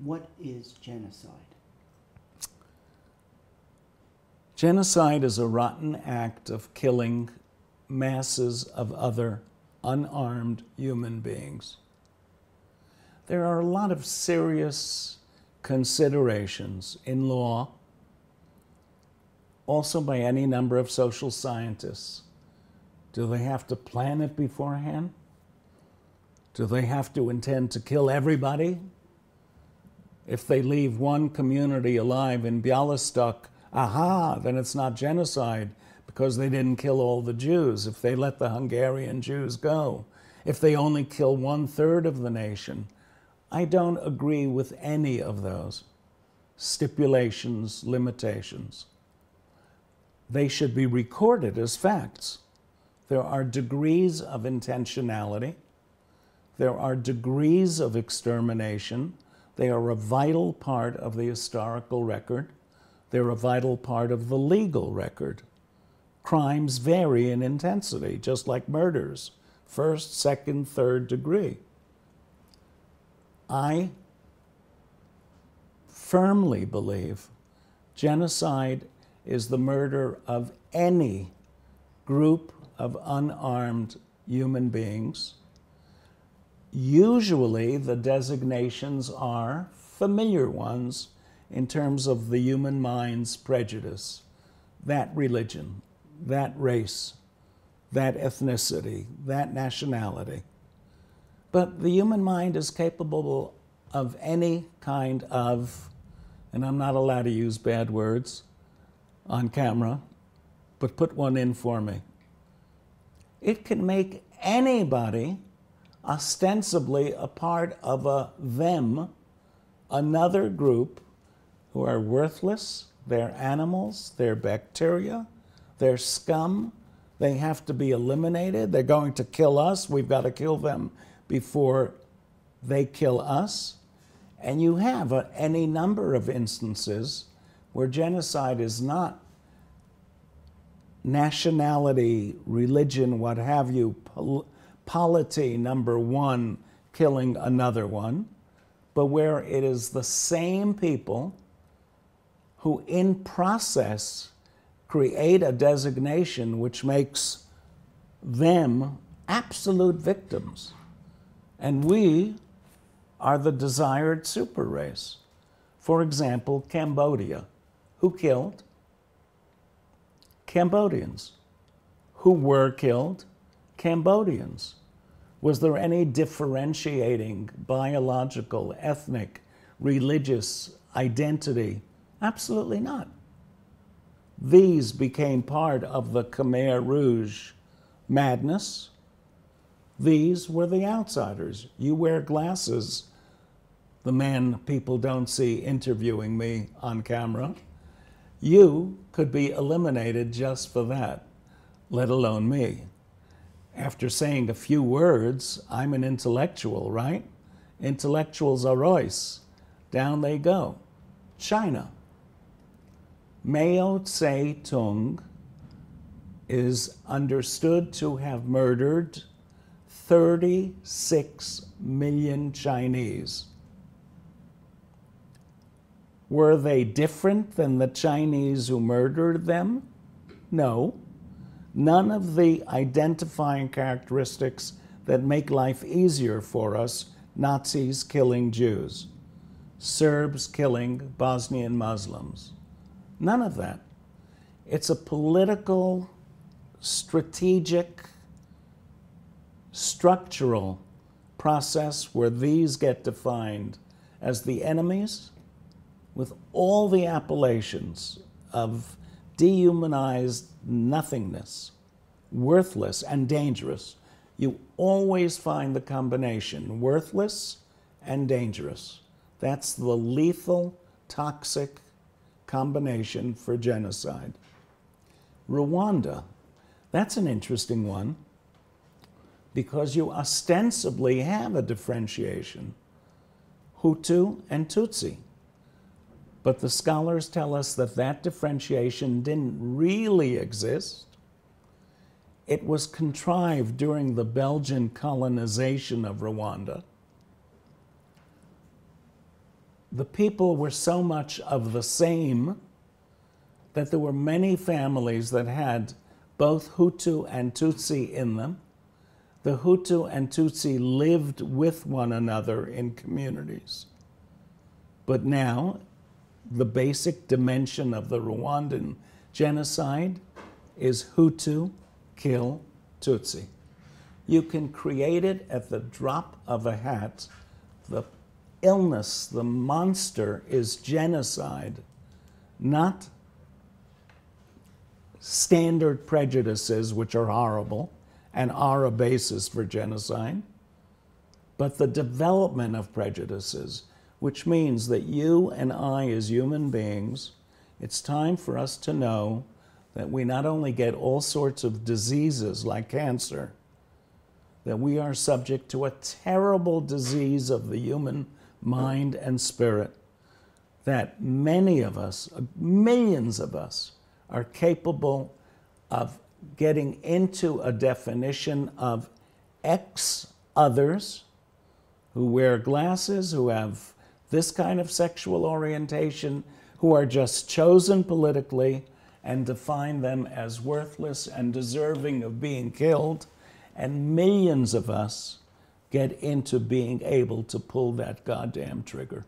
What is genocide? Genocide is a rotten act of killing masses of other unarmed human beings. There are a lot of serious considerations in law, also by any number of social scientists. Do they have to plan it beforehand? Do they have to intend to kill everybody? If they leave one community alive in Bialystok, aha, then it's not genocide because they didn't kill all the Jews. If they let the Hungarian Jews go, if they only kill 1/3 of the nation, I don't agree with any of those stipulations, limitations. They should be recorded as facts. There are degrees of intentionality. There are degrees of extermination. They are a vital part of the historical record. They're a vital part of the legal record. Crimes vary in intensity, just like murders, first, second, third degree. I firmly believe genocide is the murder of any group of unarmed human beings. Usually the designations are familiar ones in terms of the human mind's prejudice. That religion, that race, that ethnicity, that nationality. But the human mind is capable of any kind of, and I'm not allowed to use bad words on camera, but put one in for me. It can make anybody ostensibly a part of a them, another group who are worthless, they're animals, they're bacteria, they're scum, they have to be eliminated, they're going to kill us, we've got to kill them before they kill us. And you have any number of instances where genocide is not nationality, religion, what have you, polity number one killing another one, but where it is the same people who in process create a designation which makes them absolute victims. And we are the desired super race. For example, Cambodia. Who killed? Cambodians. Who were killed? Cambodians. Was there any differentiating biological, ethnic, religious identity? Absolutely not. These became part of the Khmer Rouge madness. These were the outsiders. You wear glasses, the man people don't see interviewing me on camera. You could be eliminated just for that, let alone me. After saying a few words, I'm an intellectual, right? Intellectuals are Royce. Down they go. China. Mao Zedong is understood to have murdered 36 million Chinese. Were they different than the Chinese who murdered them? No. None of the identifying characteristics that make life easier for us, Nazis killing Jews, Serbs killing Bosnian Muslims. None of that. It's a political, strategic, structural process where these get defined as the enemies with all the appellations of dehumanized nothingness, worthless and dangerous. You always find the combination, worthless and dangerous. That's the lethal, toxic combination for genocide. Rwanda, that's an interesting one because you ostensibly have a differentiation, Hutu and Tutsi. But the scholars tell us that that differentiation didn't really exist. It was contrived during the Belgian colonization of Rwanda. the people were so much of the same that there were many families that had both Hutu and Tutsi in them. The Hutu and Tutsi lived with one another in communities. But now, the basic dimension of the Rwandan genocide is Hutu kill Tutsi. You can create it at the drop of a hat. The illness, the monster is genocide, not standard prejudices, which are horrible and are a basis for genocide, but the development of prejudices, which means that you and I, as human beings, it's time for us to know that we not only get all sorts of diseases like cancer, that we are subject to a terrible disease of the human mind and spirit, that many of us, millions of us, are capable of getting into a definition of others who wear glasses, who have this kind of sexual orientation, who are just chosen politically, and define them as worthless and deserving of being killed. And millions of us get into being able to pull that goddamn trigger.